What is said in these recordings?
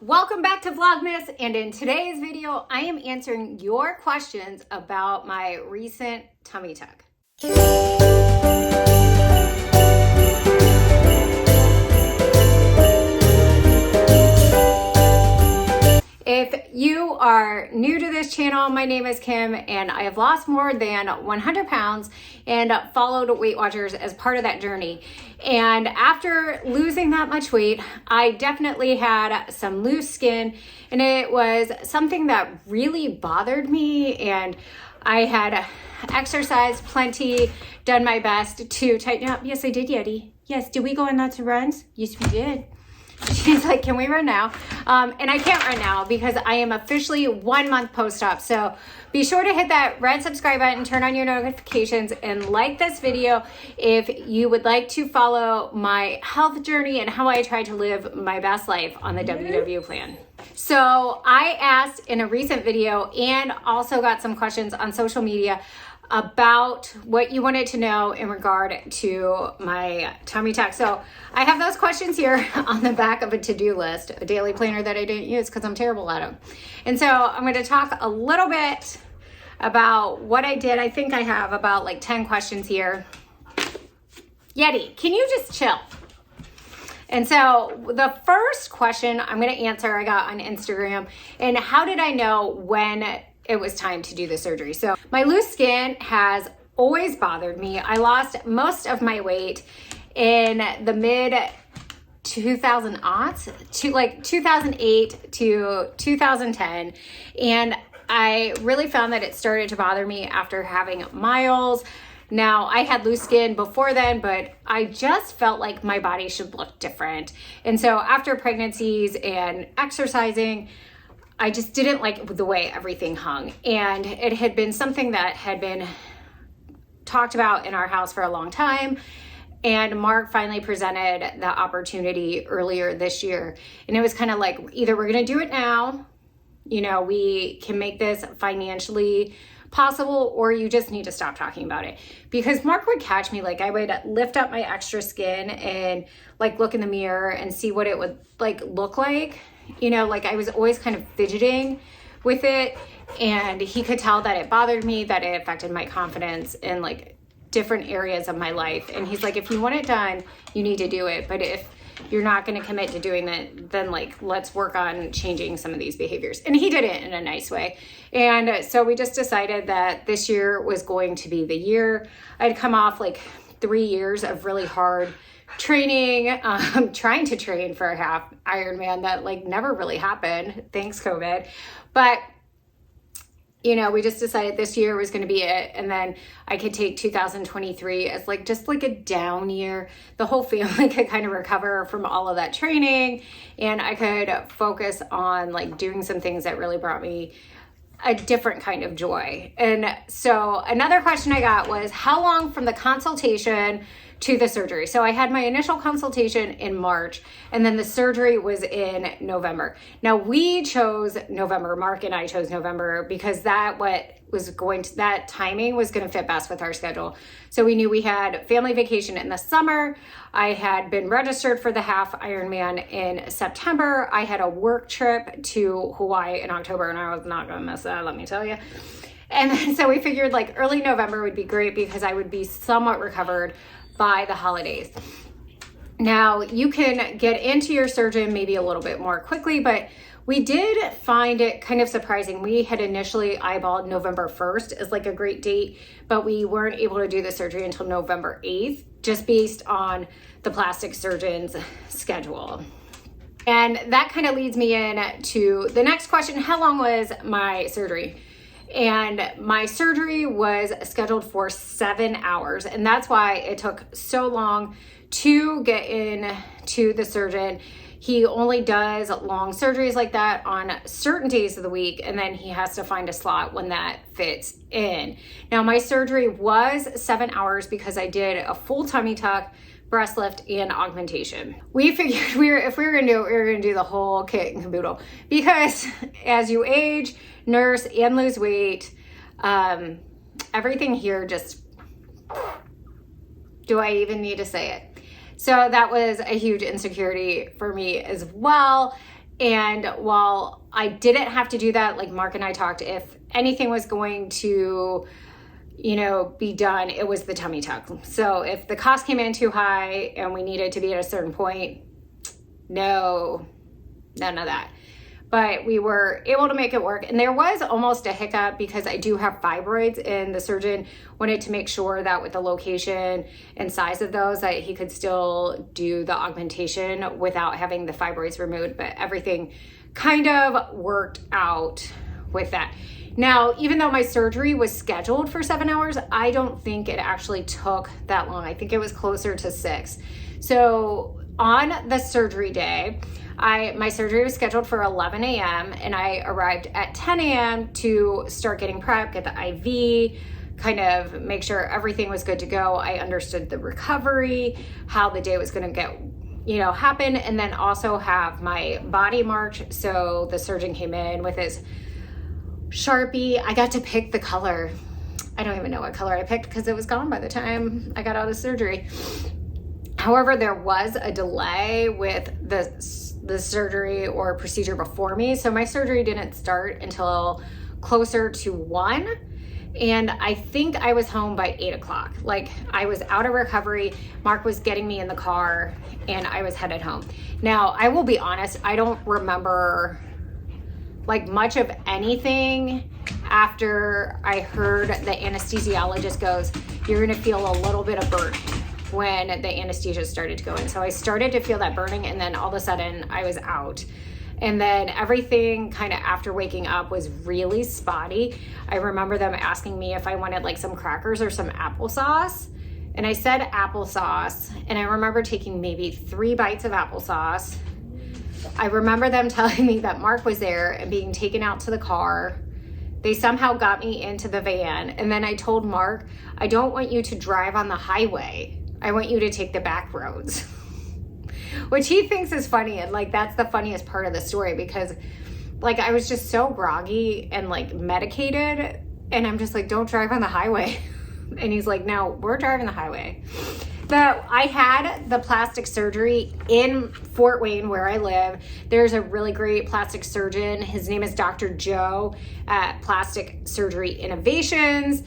Welcome back to Vlogmas, and in today's video, I am answering your questions about my recent tummy tuck. If you are new to this channel, my name is Kim and I have lost more than 100 pounds and followed Weight Watchers as part of that journey. And after losing that much weight, I definitely had some loose skin, and it was something that really bothered me, and I had exercised plenty, done my best to tighten up. Yes, I did, Yeti. Yes, did we go on lots of runs? Yes, we did. She's like, can we run now? And I can't run now because I am officially 1 month post-op. So be sure to hit that red subscribe button, turn on your notifications, and like this video if you would like to follow my health journey and how I try to live my best life on the WW plan. So I asked in a recent video and also got some questions on social media about what you wanted to know in regard to my tummy tuck. So I have those questions here on the back of a to-do list, a daily planner that I didn't use because I'm terrible at them. And so I'm going to talk a little bit about what I did. I think I have about like 10 questions here. Yeti, can you just chill? And so the first question I'm going to answer I got on Instagram, and how did I know when it was time to do the surgery? So my loose skin has always bothered me. I lost most of my weight in the mid 2000s, to like 2008 to 2010. And I really found that it started to bother me after having miles. Now, I had loose skin before then, but I just felt like my body should look different. And so after pregnancies and exercising, I just didn't like the way everything hung. And it had been something that had been talked about in our house for a long time. And Mark finally presented the opportunity earlier this year. And it was kind of like, either we're going to do it now, you know, we can make this financially possible, or you just need to stop talking about it. Because Mark would catch me, like I would lift up my extra skin and like look in the mirror and see what it would like look like. You know, like I was always kind of fidgeting with it, and he could tell that it bothered me, that it affected my confidence in like different areas of my life. And he's like, if you want it done, you need to do it. But if you're not going to commit to doing that, then like, let's work on changing some of these behaviors. And he did it in a nice way. And so we just decided that this year was going to be the year. I'd come off like 3 years of really hard training, trying to train for a half Ironman that like never really happened, thanks COVID. But you know, we just decided this year was going to be it. And then I could take 2023 as like, just like a down year. The whole family could kind of recover from all of that training, and I could focus on like doing some things that really brought me a different kind of joy. And so another question I got was, how long from the consultation to the surgery? So I had my initial consultation in March, and then the surgery was in November. Now we chose November, Mark and I chose November, because that timing was going to fit best with our schedule. So we knew we had family vacation in the summer. I had been registered for the half Ironman in September. I had a work trip to Hawaii in October, and I was not going to miss that, let me tell you. And then, so we figured like early November would be great because I would be somewhat recovered by the holidays. Now you can get into your surgeon maybe a little bit more quickly, but we did find it kind of surprising. We had initially eyeballed November 1st as like a great date, but we weren't able to do the surgery until November 8th, just based on the plastic surgeon's schedule. And that kind of leads me in to the next question. How long was my surgery? And my surgery was scheduled for 7 hours. And that's why it took so long to get in to the surgeon. He only does long surgeries like that on certain days of the week, and then he has to find a slot when that fits in. Now my surgery was 7 hours because I did a full tummy tuck, breast lift, and augmentation. We figured if we were gonna do it, we were gonna do the whole kit and caboodle, because as you age, nurse, and lose weight, everything here just, do I even need to say it? So that was a huge insecurity for me as well. And while I didn't have to do that, like Mark and I talked, if anything was going to, you know, be done, it was the tummy tuck. So if the cost came in too high and we needed to be at a certain point, no, none of that. But we were able to make it work. And there was almost a hiccup because I do have fibroids, and the surgeon wanted to make sure that with the location and size of those that he could still do the augmentation without having the fibroids removed. But everything kind of worked out with that. Now, even though my surgery was scheduled for 7 hours, I don't think it actually took that long. I think it was closer to 6. So on the surgery day, my surgery was scheduled for 11 a.m. and I arrived at 10 a.m. to start getting prep, get the IV, kind of make sure everything was good to go. I understood the recovery, how the day was going to get, you know, happen, and then also have my body marked. So the surgeon came in with his Sharpie. I got to pick the color. I don't even know what color I picked because it was gone by the time I got out of surgery. However, there was a delay with the surgery or procedure before me. So my surgery didn't start until closer to 1. And I think I was home by 8 o'clock. Like, I was out of recovery. Mark was getting me in the car and I was headed home. Now, I will be honest, I don't remember like much of anything after I heard the anesthesiologist goes, "You're gonna feel a little bit of burning," when the anesthesia started to go in. So I started to feel that burning, and then all of a sudden I was out. And then everything kind of after waking up was really spotty. I remember them asking me if I wanted like some crackers or some applesauce. And I said applesauce, and I remember taking maybe 3 bites of applesauce. I remember them telling me that Mark was there and being taken out to the car. They somehow got me into the van. And then I told Mark, "I don't want you to drive on the highway. I want you to take the back roads," which he thinks is funny. And like, that's the funniest part of the story because like, I was just so groggy and like medicated. And I'm just like, "Don't drive on the highway." And he's like, "No, we're driving the highway." But I had the plastic surgery in Fort Wayne where I live. There's a really great plastic surgeon. His name is Dr. Joe at Plastic Surgery Innovations.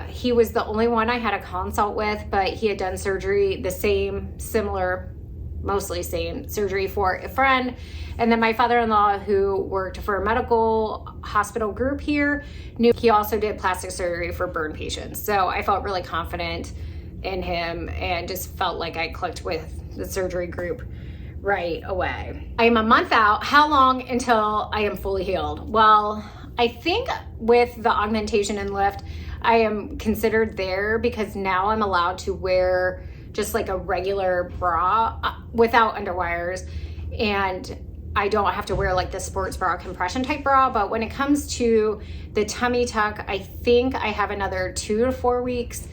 He was the only one I had a consult with, but he had done surgery, the same, similar, mostly same surgery for a friend. And then my father-in-law, who worked for a medical hospital group here, knew he also did plastic surgery for burn patients. So I felt really confident in him and just felt like I clicked with the surgery group right away. I am a month out. How long until I am fully healed? Well, I think with the augmentation and lift, I am considered there because now I'm allowed to wear just like a regular bra without underwires, and I don't have to wear like the sports bra compression type bra. But when it comes to the tummy tuck, I think I have another 2 to 4 weeks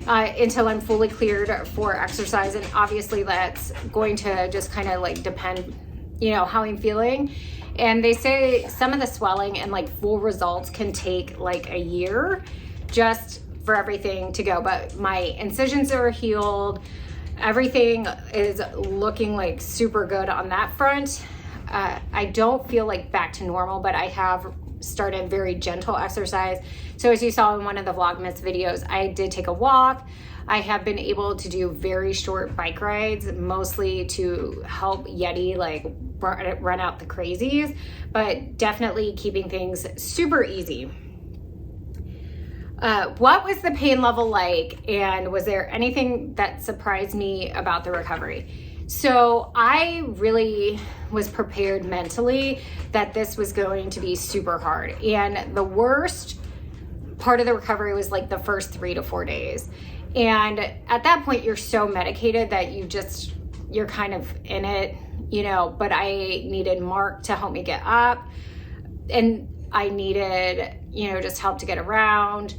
until I'm fully cleared for exercise. And obviously that's going to just kind of like depend, you know, how I'm feeling. And they say some of the swelling and like full results can take like a year just for everything to go. But my incisions are healed. Everything is looking like super good on that front. I don't feel like back to normal, but I have started very gentle exercise. So as you saw in one of the Vlogmas videos, I did take a walk. I have been able to do very short bike rides, mostly to help Yeti like run out the crazies, but definitely keeping things super easy. What was the pain level like, and was there anything that surprised me about the recovery? So I really was prepared mentally that this was going to be super hard. And the worst part of the recovery was like the first 3 to 4 days. And at that point, you're so medicated that you're kind of in it, you know, but I needed Mark to help me get up, and I needed, you know, just help to get around.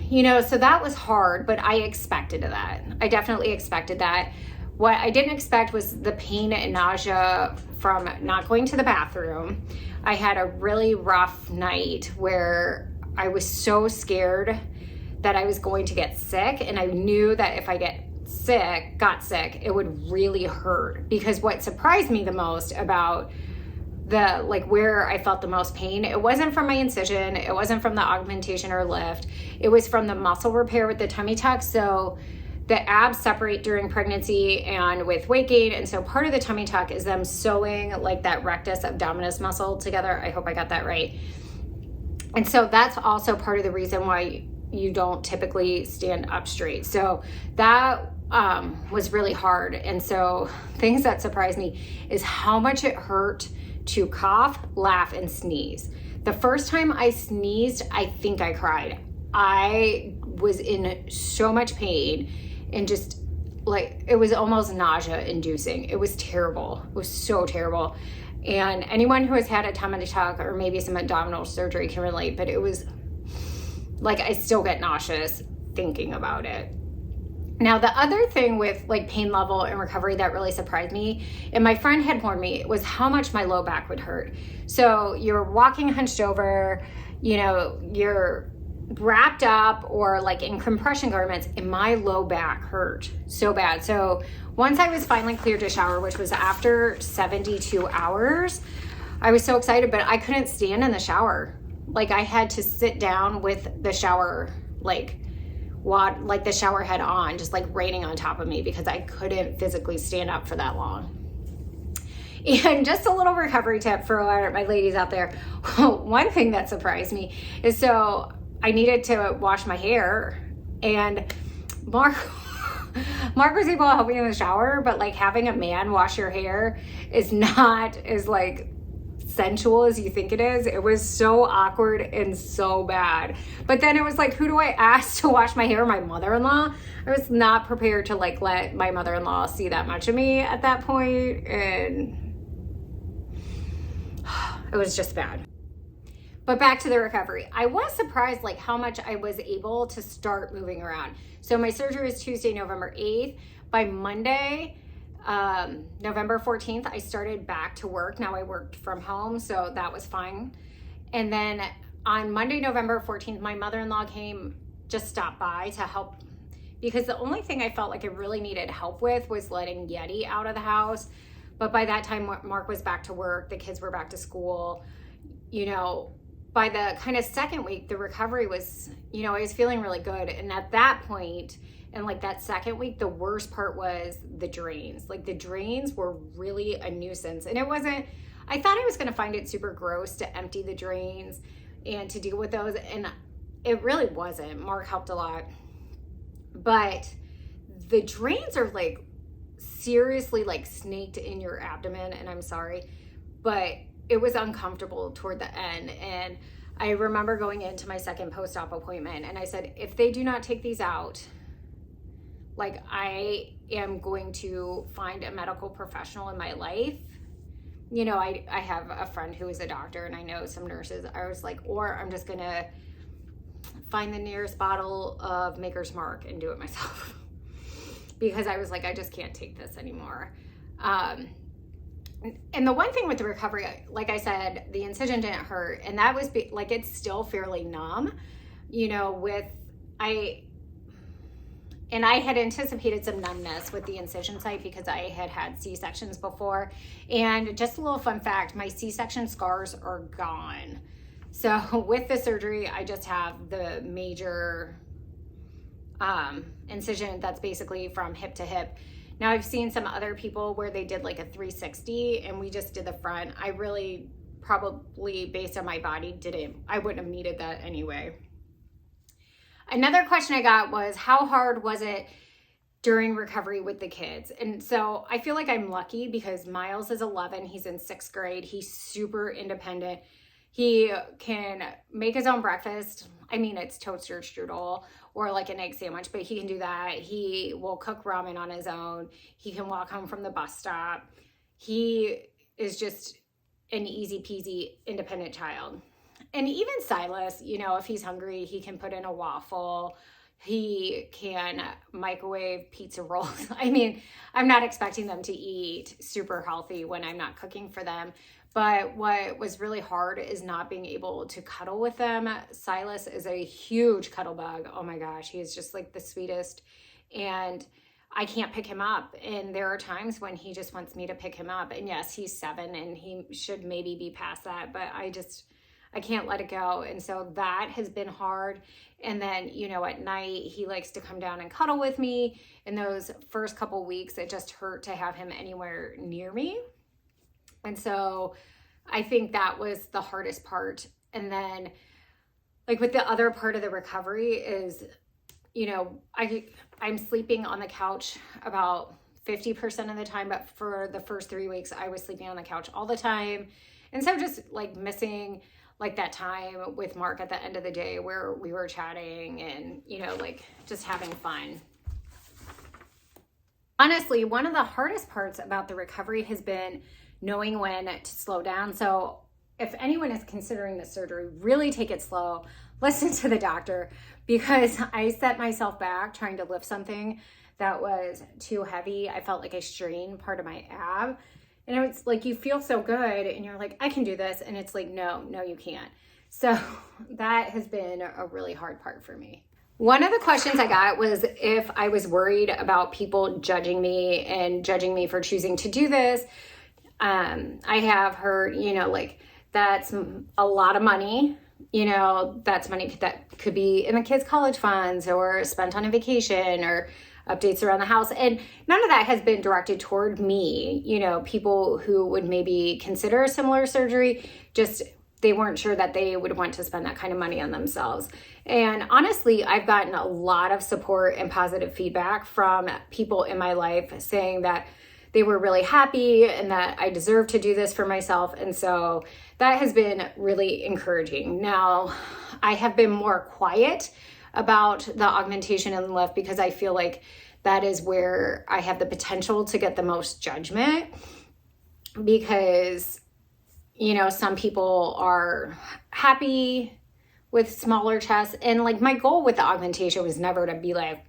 You know, so that was hard, but I expected that. I definitely expected that. What I didn't expect was the pain and nausea from not going to the bathroom. I had a really rough night where I was so scared that I was going to get sick, and I knew that if I get got sick, it would really hurt. Because what surprised me the most about the, like, where I felt the most pain, it wasn't from my incision, it wasn't from the augmentation or lift, it was from the muscle repair with the tummy tuck. So the abs separate during pregnancy and with weight gain, and so part of the tummy tuck is them sewing like that rectus abdominis muscle together. I hope I got that right. And so that's also part of the reason why you don't typically stand up straight. So that was really hard. And so things that surprised me is how much it hurt to cough, laugh, and sneeze. The first time I sneezed, I think I cried. I was in so much pain and just like, it was almost nausea inducing. It was terrible. It was so terrible. And anyone who has had a tummy tuck or maybe some abdominal surgery can relate, but it was like, I still get nauseous thinking about it. Now, the other thing with like pain level and recovery that really surprised me, and my friend had warned me, was how much my low back would hurt. So you're walking hunched over, you know, you're wrapped up or like in compression garments, and my low back hurt so bad. So once I was finally cleared to shower, which was after 72 hours, I was so excited, but I couldn't stand in the shower. Like, I had to sit down with the shower, like the shower head on, just like raining on top of me, because I couldn't physically stand up for that long. And just a little recovery tip for my ladies out there. One thing that surprised me is, so I needed to wash my hair, and Mark was able to help me in the shower, but like having a man wash your hair is not as like sensual as you think it is. It was so awkward and so bad. But then it was like, who do I ask to wash my hair? My mother-in-law. I was not prepared to like let my mother-in-law see that much of me at that point, and it was just bad. But back to the recovery. I was surprised like how much I was able to start moving around. So my surgery was Tuesday, November 8th. By Monday, November 14th, I started back to work. Now I worked from home, so that was fine. And then on Monday, November 14th, my mother-in-law came, just stopped by to help, because the only thing I felt like I really needed help with was letting Yeti out of the house. But by that time, Mark was back to work, the kids were back to school. You know, by the kind of second week, the recovery was, you know, I was feeling really good. And at that point, and like that second week, the worst part was the drains. Like the drains were really a nuisance. And it wasn't, I thought I was going to find it super gross to empty the drains and to deal with those. And it really wasn't. Mark helped a lot. But the drains are like seriously like snaked in your abdomen. And I'm sorry, but it was uncomfortable toward the end. And I remember going into my second post-op appointment, and I said, if they do not take these out, like, I am going to find a medical professional in my life. You know, I have a friend who is a doctor, and I know some nurses. I was like, or I'm just gonna find the nearest bottle of Maker's Mark and do it myself. Because I was like, I just can't take this anymore. And the one thing with the recovery, like I said, the incision didn't hurt, and that was like, it's still fairly numb, you know, and I had anticipated some numbness with the incision site because I had had C-sections before. And just a little fun fact, my C-section scars are gone. So with the surgery, I just have the major incision that's basically from hip to hip. Now, I've seen some other people where they did like a 360 and we just did the front. I really probably, based on my body, I wouldn't have needed that anyway. Another question I got was, how hard was it during recovery with the kids? And so I feel like I'm lucky because Miles is 11. He's in 6th grade. He's super independent. He can make his own breakfast. I mean, it's toaster strudel or like an egg sandwich, but he can do that. He will cook ramen on his own. He can walk home from the bus stop. He is just an easy peasy independent child. And even Silas, you know, if he's hungry, he can put in a waffle. He can microwave pizza rolls. I mean, I'm not expecting them to eat super healthy when I'm not cooking for them. But what was really hard is not being able to cuddle with them. Silas is a huge cuddle bug. Oh my gosh, he is just like the sweetest. And I can't pick him up. And there are times when he just wants me to pick him up. And yes, he's 7 and he should maybe be past that, but I can't let it go. And so that has been hard. And then, you know, at night, he likes to come down and cuddle with me. In those first couple weeks, it just hurt to have him anywhere near me. And so I think that was the hardest part. And then, like, with the other part of the recovery is, you know, I'm sleeping on the couch about 50% of the time, but for the first 3 weeks, I was sleeping on the couch all the time. And so just like missing like that time with Mark at the end of the day where we were chatting and, you know, like just having fun. Honestly, one of the hardest parts about the recovery has been knowing when to slow down. So if anyone is considering the surgery, really take it slow. Listen to the doctor, because I set myself back trying to lift something that was too heavy. I felt like I strained part of my ab. And it was like, you feel so good and you're like, I can do this. And it's like, no, you can't. So that has been a really hard part for me. One of the questions I got was if I was worried about people judging me and judging me for choosing to do this. I have heard, you know, like, that's a lot of money. You know, that's money that could be in the kids' college funds or spent on a vacation or updates around the house. And none of that has been directed toward me. You know, people who would maybe consider a similar surgery, just they weren't sure that they would want to spend that kind of money on themselves. And honestly, I've gotten a lot of support and positive feedback from people in my life saying that they were really happy and that I deserve to do this for myself. And so that has been really encouraging. Now, I have been more quiet about the augmentation and lift because I feel like that is where I have the potential to get the most judgment, because, you know, some people are happy with smaller chests. And like, my goal with the augmentation was never to be like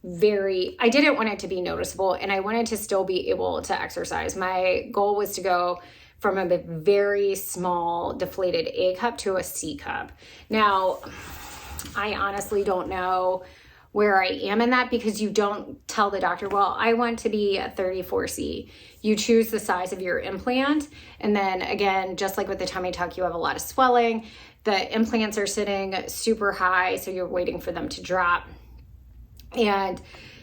I didn't want it to be noticeable, and I wanted to still be able to exercise. My goal was to go from a very small deflated A cup to a C cup. Now, I honestly don't know where I am in that, because you don't tell the doctor, well, I want to be a 34C. You choose the size of your implant. And then again, just like with the tummy tuck, you have a lot of swelling. The implants are sitting super high, so you're waiting for them to drop. And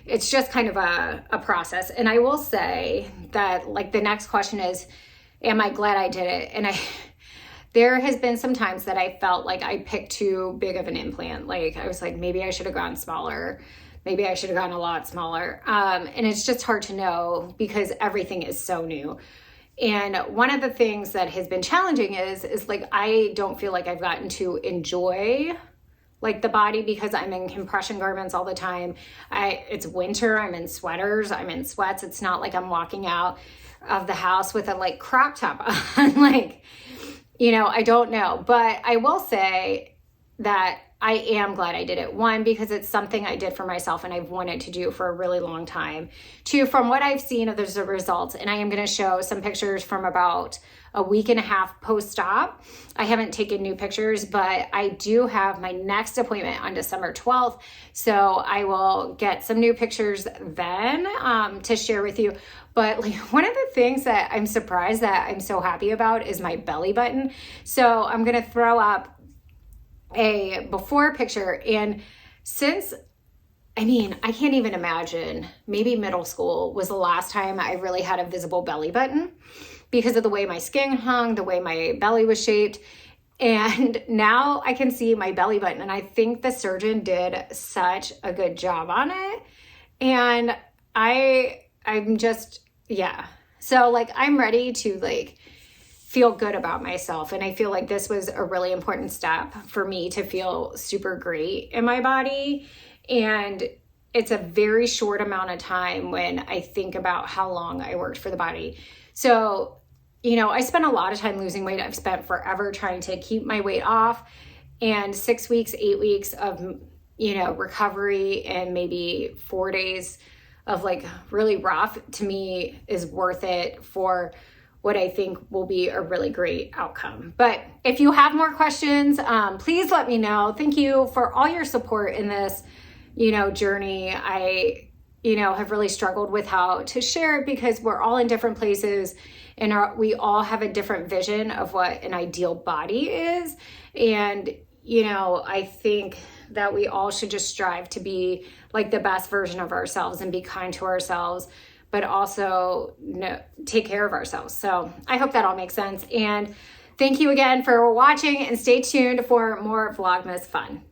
it's just kind of a process. And I will say that, like, the next question is, am I glad I did it? And there has been some times that I felt like I picked too big of an implant. Like, I was like, maybe I should have gone smaller. Maybe I should have gone a lot smaller. And it's just hard to know because everything is so new. And one of the things that has been challenging is like, I don't feel like I've gotten to enjoy like the body, because I'm in compression garments all the time. It's winter, I'm in sweaters, I'm in sweats. It's not like I'm walking out of the house with a like crop top on. Like, you know, I don't know, but I will say that I am glad I did it. One, because it's something I did for myself and I've wanted to do for a really long time. Two, from what I've seen of the results, and I am going to show some pictures from about a week and a half post-op. I haven't taken new pictures, but I do have my next appointment on December 12th. So I will get some new pictures then to share with you. But like, one of the things that I'm surprised that I'm so happy about is my belly button. So I'm going to throw up a before picture. And since, I can't even imagine, maybe middle school was the last time I really had a visible belly button, because of the way my skin hung, the way my belly was shaped. And now I can see my belly button, and I think the surgeon did such a good job on it. And I'm just, yeah. So like, I'm ready to like feel good about myself. And I feel like this was a really important step for me to feel super great in my body. And it's a very short amount of time when I think about how long I worked for the body. So, you know, I spent a lot of time losing weight. I've spent forever trying to keep my weight off, and 6 weeks, 8 weeks of, you know, recovery and maybe 4 days of like really rough, to me is worth it for what I think will be a really great outcome. But if you have more questions, please let me know. Thank you for all your support in this, you know, journey. you know, have really struggled with how to share it because we're all in different places and we all have a different vision of what an ideal body is. And, you know, I think that we all should just strive to be like the best version of ourselves and be kind to ourselves, but also take care of ourselves. So I hope that all makes sense. And thank you again for watching, and stay tuned for more Vlogmas fun.